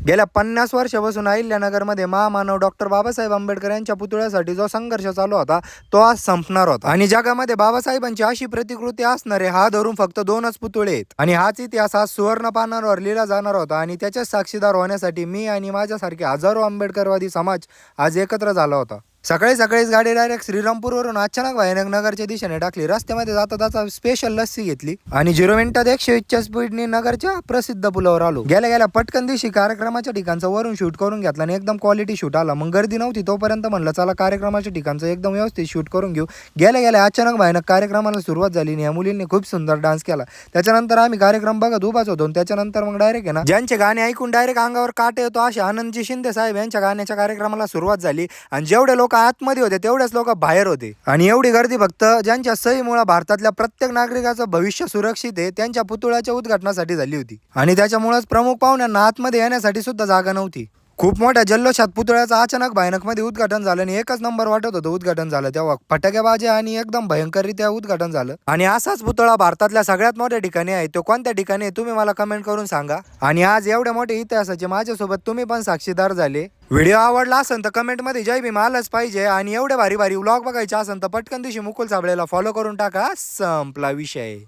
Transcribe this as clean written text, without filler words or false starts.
गेल्या 50 वर्षापासून अहिल्यानगरमध्ये महामानव डॉक्टर बाबासाहेब आंबेडकर यांच्या पुतळ्यासाठी जो संघर्ष चालू होता तो आज संपणार होता। आणि जगामध्ये बाबासाहेबांची अशी प्रतिकृती असणारे हा धरून फक्त 2च पुतळे आहेत आणि हाच इतिहास आज सुवर्ण पानावर लिहिला जाणार होता। आणि त्याच्या साक्षीदार होण्यासाठी मी आणि माझ्यासारखे हजारो आंबेडकरवादी समाज आज एकत्र झाला होता। सकाळी सकाळीच गाडी डायरेक्ट श्रीरामपूरवरून अचानक भयानक नगरच्या दिशेने टाकली। रस्त्यामध्ये जाता जाता स्पेशल लस्सी घेतली आणि 0 मिनिटात 120च्या स्पीडने नगरच्या प्रसिद्ध पुलावर आलो। गेल्या गेल्या पटकन दिवशी कार्यक्रमाच्या ठिकाणचं वरून शूट करून घेतला आणि एकदम क्वालिटी शूट आला। मग गर्दी नव्हती तोपर्यंत म्हणलं चला कार्यक्रमाच्या ठिकाणचं एकदम व्यवस्थित शूट करून घेऊ। गेल्या गेल्या अचानक भयानक कार्यक्रमाला सुरुवात झाली आणि या मुलींनी खूप सुंदर डान्स केला। त्याच्यानंतर आम्ही कार्यक्रम बघत उभाच होतो। त्याच्यानंतर मग डायरेक्ट आहे ना ज्यांचे गाणे ऐकून डायरेक्ट अंगावर काटे येतो असे आनंदजी शिंदे साहेब यांच्या गाण्याच्या कार्यक्रमाला सुरुवात झाली आणि जेवढे लोक आतमध्ये होते तेवढेच लोक बाहेर होते। आणि एवढी गर्दी फक्त ज्यांच्या सहीमुळे भारतातल्या प्रत्येक नागरिकाचं भविष्य सुरक्षित आहे त्यांच्या पुतळ्याच्या उद्घाटनासाठी झाली होती। आणि त्याच्यामुळेच प्रमुख पाहुण्यांना आतमध्ये येण्यासाठी सुद्धा जागा नव्हती। खूप मोठ्या जल्लोषात पुतळ्याचं अचानक भयानक मध्ये उद्घाटन झालं आणि एकच नंबर वाटत होतं उद्घाटन झालं तेव्हा। फटाकेबाजी आणि एकदम भयंकररित्या उद्घाटन झालं। आणि असाच पुतळा भारतातल्या सगळ्यात मोठ्या ठिकाणी आहे। तो कोणत्या ठिकाणी आहे तुम्ही मला कमेंट करून सांगा। आणि आज एवढ्या मोठ्या इतिहासाचे माझ्यासोबत तुम्ही पण साक्षीदार झाले। व्हिडिओ आवडला असेल तर कमेंटमध्ये जय भीम आलंच पाहिजे। आणि एवढे भारी भारी व्लॉग बघायचे असेल तर पटकन दिवशी मुकुल साबळेला फॉलो करून टाका। संपला विषय।